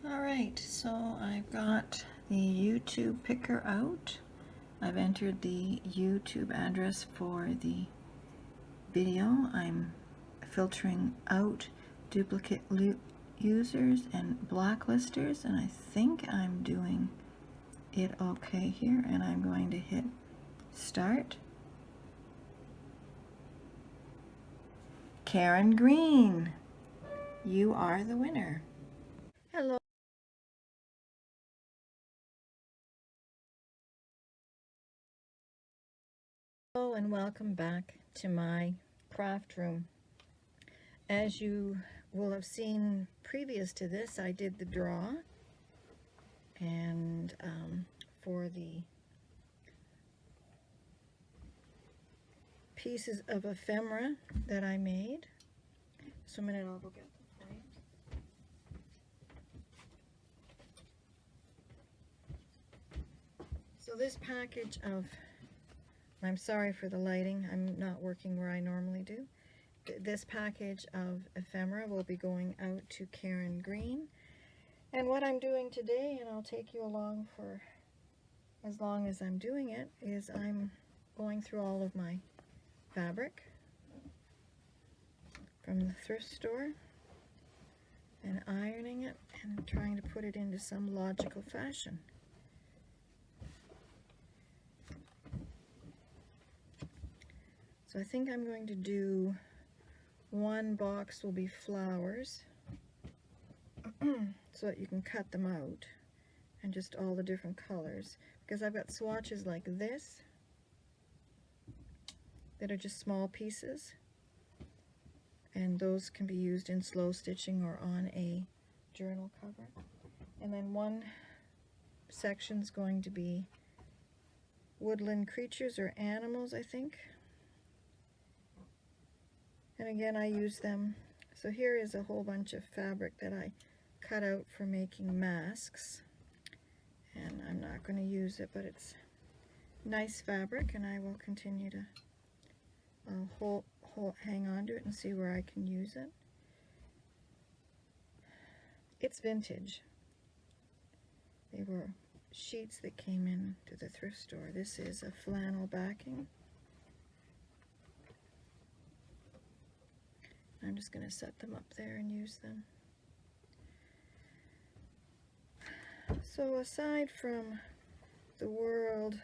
Alright, so I've got the YouTube picker out. I've entered the YouTube address for the video. I'm filtering out duplicate users and blacklisters, and I think I'm doing it okay here, and I'm going to hit start. Karen Green, you are the winner. Hello. Hello and welcome back to my craft room. As you will have seen previous to this, I did the draw, and for the pieces of ephemera that I made. So a minute, I'll go get them for you. So this package of, I'm sorry for the lighting, I'm not working where I normally do. This package of ephemera will be going out to Karen Green. And what I'm doing today, and I'll take you along for as long as I'm doing it, is I'm going through all of my fabric from the thrift store and ironing it and trying to put it into some logical fashion. So I think I'm going to do one box will be flowers so that you can cut them out, and just all the different colors, because I've got swatches like this that are just small pieces, and those can be used in slow stitching or on a journal cover. And then one section's going to be woodland creatures or animals, I think. And again, I use them. So here is a whole bunch of fabric that I cut out for making masks, and I'm not going to use it, but it's nice fabric, and I will continue to hang on to it and see where I can use it. It's vintage. They were sheets that came in to the thrift store. This is a flannel backing. I'm just going to set them up there and use them. So aside from the world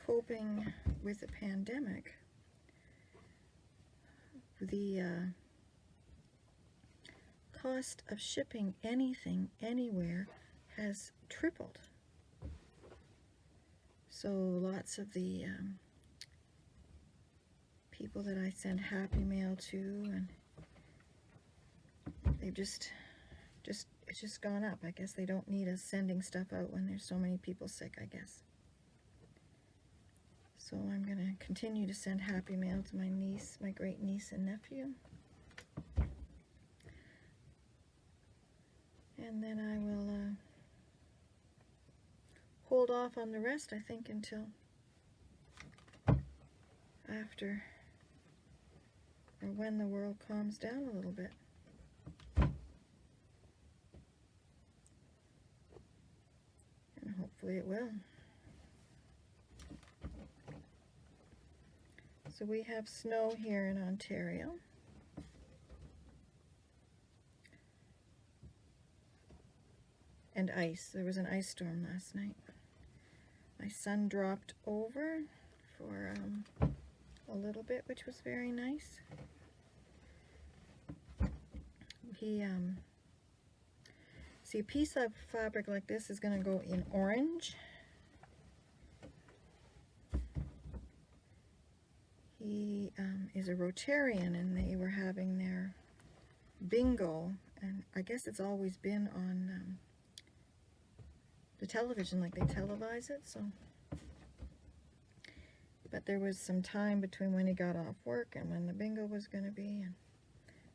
coping with the pandemic, the cost of shipping anything anywhere has tripled. So lots of the people that I send Happy Mail to, and they've just it's just gone up. I guess they don't need us sending stuff out when there's so many people sick, I guess. So I'm going to continue to send Happy Mail to my niece, my great niece and nephew. And then I will hold off on the rest, I think, until after or when the world calms down a little bit. And hopefully it will. So we have snow here in Ontario. And ice. There was an ice storm last night. My son dropped over for a little bit, which was very nice. He, see, a piece of fabric like this is going to go in orange. He is a Rotarian, and they were having their bingo, and I guess it's always been on the television, like they televise it, so. But there was some time between when he got off work and when the bingo was going to be, and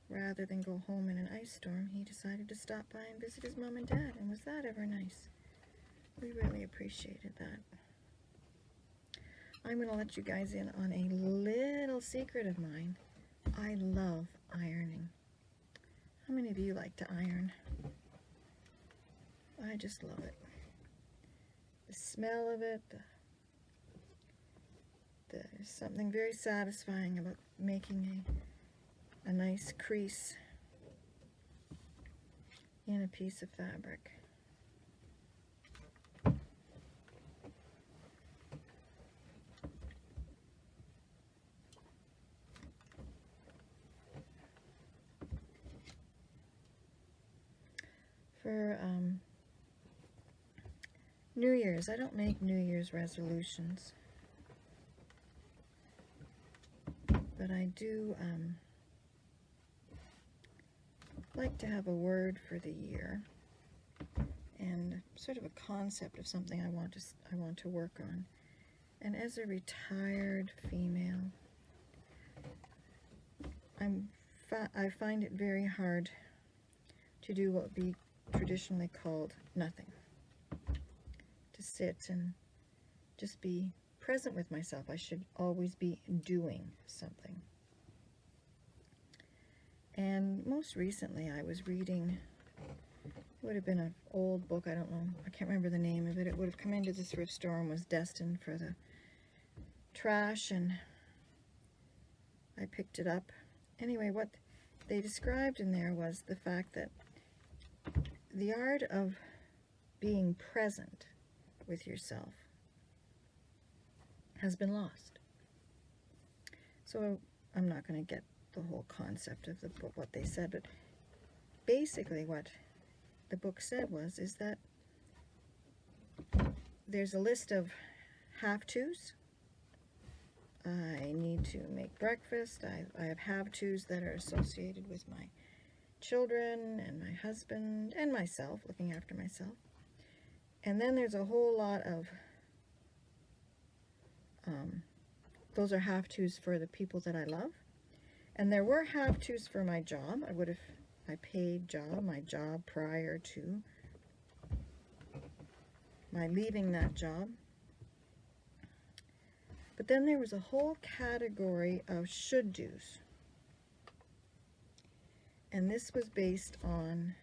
rather than go home in an ice storm, he decided to stop by and visit his mom and dad, and was that ever nice? We really appreciated that. I'm going to let you guys in on a little secret of mine. I love ironing. How many of you like to iron? I just love it. The smell of it, there's something very satisfying about making a nice crease in a piece of fabric. For New Year's, I don't make New Year's resolutions, but I do like to have a word for the year and sort of a concept of something I want to work on. And as a retired female, I find it very hard to do what would be traditionally called nothing. To sit and just be present with myself. I should always be doing something. And most recently I was reading, it would have been an old book, I don't know, I can't remember the name of it. It would have come into the thrift store and was destined for the trash, and I picked it up. Anyway, what they described in there was the fact that the art of being present with yourself has been lost. So I'm not going to get the whole concept of the book, what they said, but basically what the book said is that there's a list of have-tos. I need to make breakfast. I have have-tos that are associated with my children and my husband and myself, looking after myself. And then there's a whole lot of, those are have-tos for the people that I love. And there were have-tos for my job. My paid job, my job prior to my leaving that job. But then there was a whole category of should-dos. And this was based on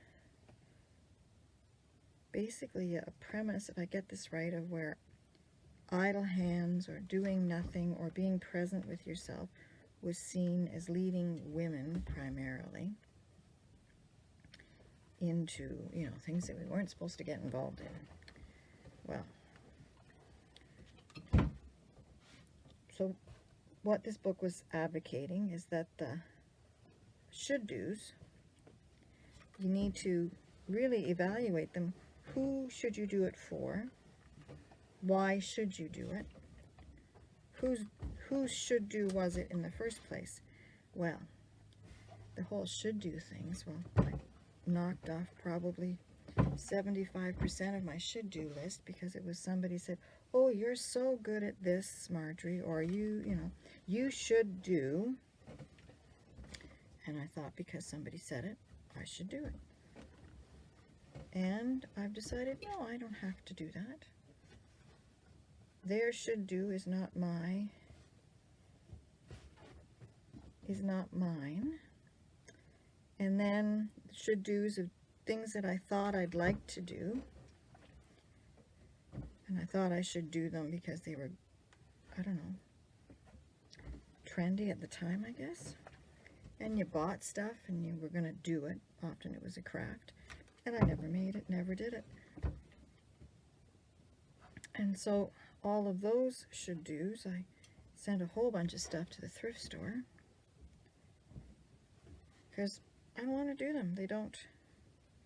basically a premise, if I get this right, of where idle hands or doing nothing or being present with yourself was seen as leading women primarily into, things that we weren't supposed to get involved in. Well, so what this book was advocating is that the should-dos, you need to really evaluate them. Who should you do it for? Why should you do it? Whose should-do was it in the first place? Well, the whole should-do things, I knocked off probably 75% of my should-do list because it was somebody said, oh, you're so good at this, Marjorie, or you should do. And I thought because somebody said it, I should do it. And I've decided, no, I don't have to do that. Their should do is not mine. And then should do's of things that I thought I'd like to do. And I thought I should do them because they were, I don't know, trendy at the time, I guess. And you bought stuff and you were going to do it. Often it was a craft. And I never made it, never did it. And so all of those should-dos, I sent a whole bunch of stuff to the thrift store because I don't want to do them. They don't,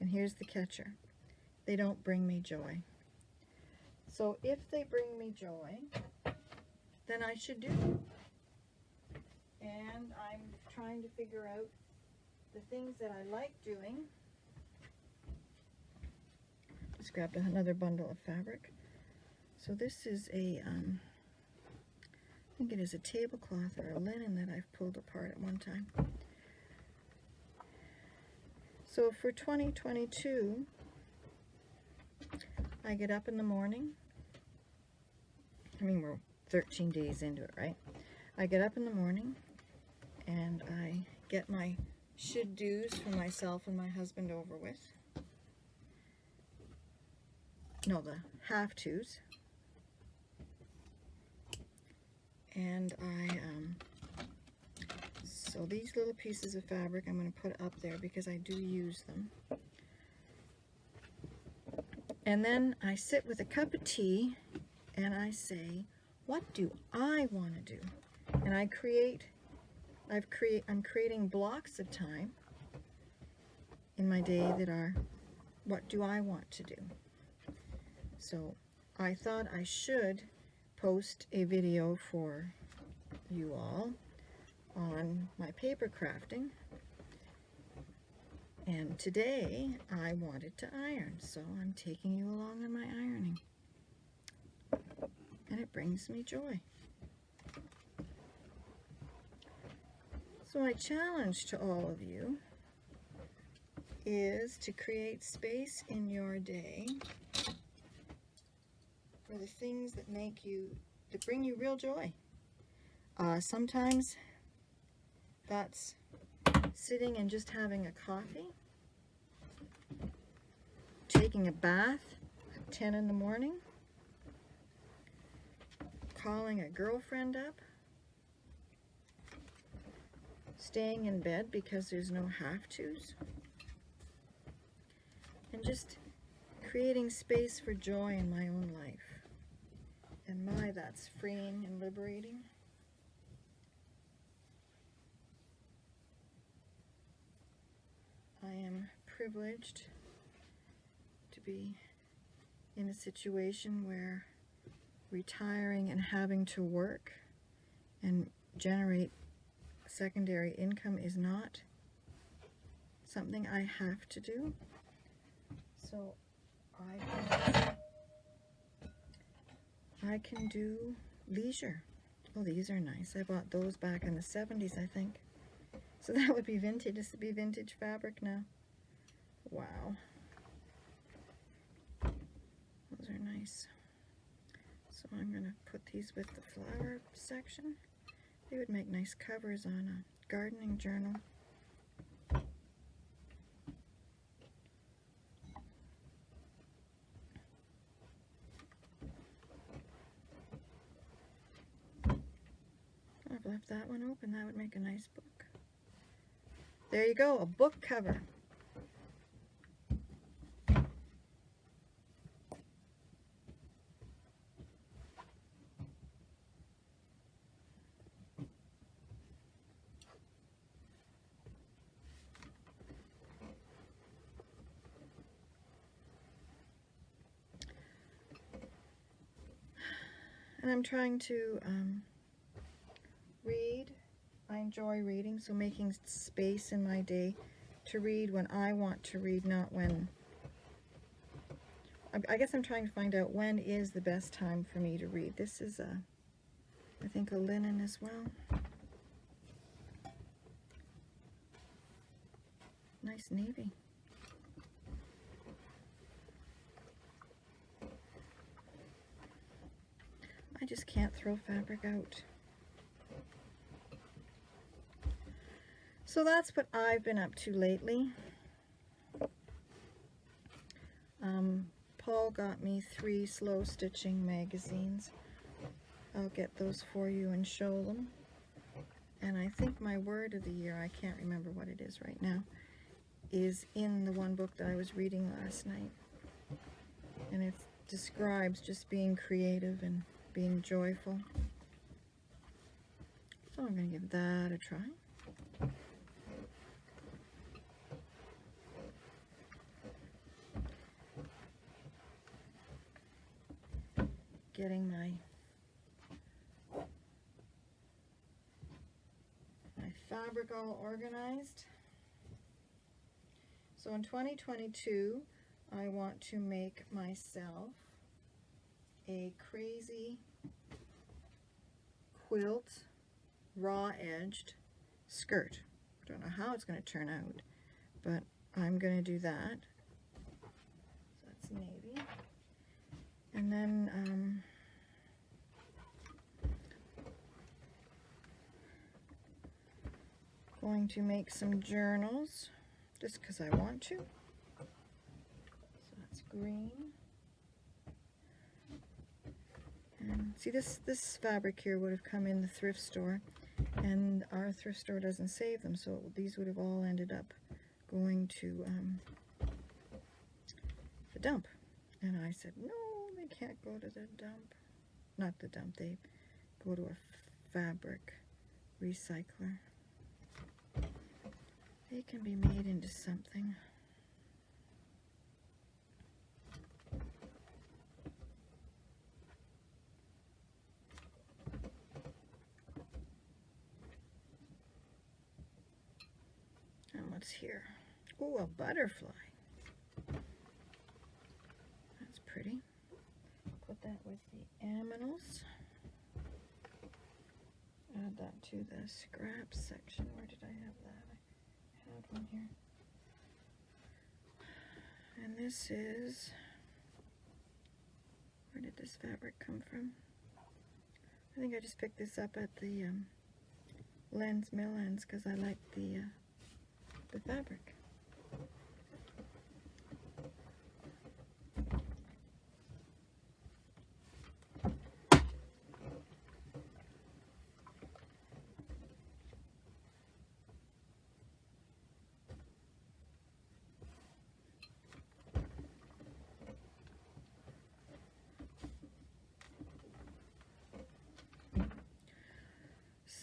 and here's the catcher, they don't bring me joy. So if they bring me joy, then I should do them. And I'm trying to figure out the things that I like doing. Just grabbed another bundle of fabric. So this is I think it is a tablecloth or a linen that I've pulled apart at one time. So for 2022, I get up in the morning. We're 13 days into it, right? I get up in the morning and I get my should-dos for myself and my husband over with. the have-tos. And so these little pieces of fabric I'm going to put up there because I do use them. And then I sit with a cup of tea and I say, what do I want to do? And I'm creating blocks of time in my day that are, what do I want to do? So I thought I should post a video for you all on my paper crafting. And today I wanted to iron, so I'm taking you along on my ironing. And it brings me joy. So my challenge to all of you is to create space in your day for the things that bring you real joy. Sometimes that's sitting and just having a coffee, taking a bath at 10 in the morning, calling a girlfriend up, staying in bed because there's no have-tos, and just creating space for joy in my own life. And that's freeing and liberating. I am privileged to be in a situation where retiring and having to work and generate secondary income is not something I have to do. So I can do leisure. Oh, these are nice. I bought those back in the 70s, I think. So that would be vintage. This would be vintage fabric now. Wow. Those are nice. So I'm going to put these with the flower section. They would make nice covers on a gardening journal. I've left that one open. That would make a nice book. There you go, a book cover. And I'm trying to read. I enjoy reading, so making space in my day to read when I want to read, not when... I guess I'm trying to find out when is the best time for me to read. This is I think a linen as well. Nice navy. I just can't throw fabric out. So that's what I've been up to lately. Paul got me 3 slow stitching magazines. I'll get those for you and show them. And I think my word of the year, I can't remember what it is right now, is in the one book that I was reading last night. And it describes just being creative and being joyful. So I'm going to give that a try. Getting my fabric all organized. So in 2022, I want to make myself a crazy quilt, raw-edged skirt. Don't know how it's going to turn out, but I'm going to do that. So that's navy. And then going to make some journals just because I want to. So that's green. And see, this fabric here would have come in the thrift store, and our thrift store doesn't save them, so these would have all ended up going to the dump. And I said, no, they can't go to the dump. Not the dump, they go to a fabric recycler. They can be made into something. And what's here? Oh, a butterfly. That's pretty. Put that with the aminals. Add that to the scrap section. Where did I have that? I had one here. And this is, where did this fabric come from? I think I just picked this up at the Mill Ends because I like the fabric.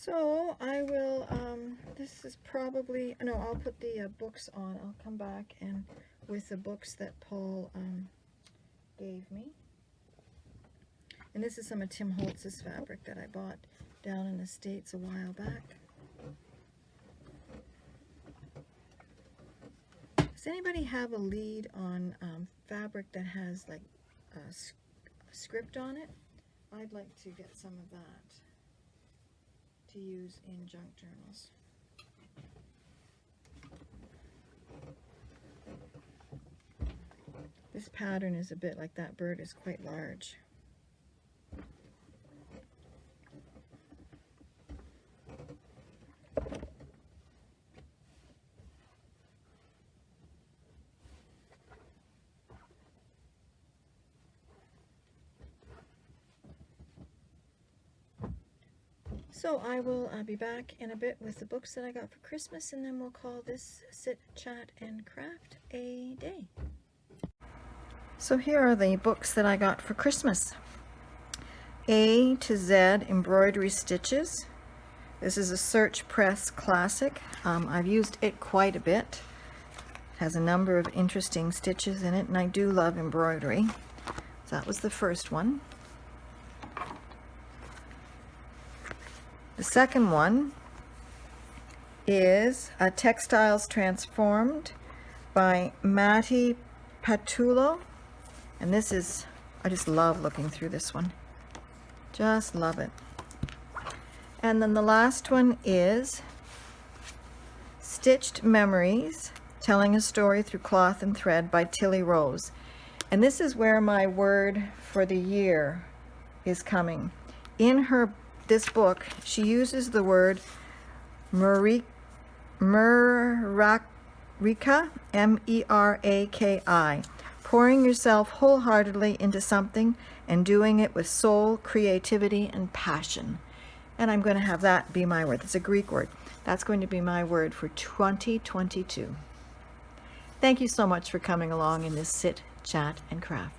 So I will, this is probably, no, I'll put the books on. I'll come back and with the books that Paul gave me. And this is some of Tim Holtz's fabric that I bought down in the States a while back. Does anybody have a lead on fabric that has like a script on it? I'd like to get some of that to use in junk journals. This pattern is a bit like that bird is quite large. So I will be back in a bit with the books that I got for Christmas, and then we'll call this Sit, Chat, and Craft a day. So here are the books that I got for Christmas. A to Z embroidery stitches. This is a Search Press classic. I've used it quite a bit. It has a number of interesting stitches in it, and I do love embroidery. So that was the first one. The second one is Textiles Transformed by Matti Patullo. And this is, I just love looking through this one. Just love it. And then the last one is Stitched Memories, Telling a Story Through Cloth and Thread by Tilly Rose. And this is where my word for the year is coming. In this book, she uses the word Meraki, M-E-R-A-K-I, pouring yourself wholeheartedly into something and doing it with soul, creativity, and passion. And I'm going to have that be my word. It's a Greek word. That's going to be my word for 2022. Thank you so much for coming along in this Sit, Chat, and Craft.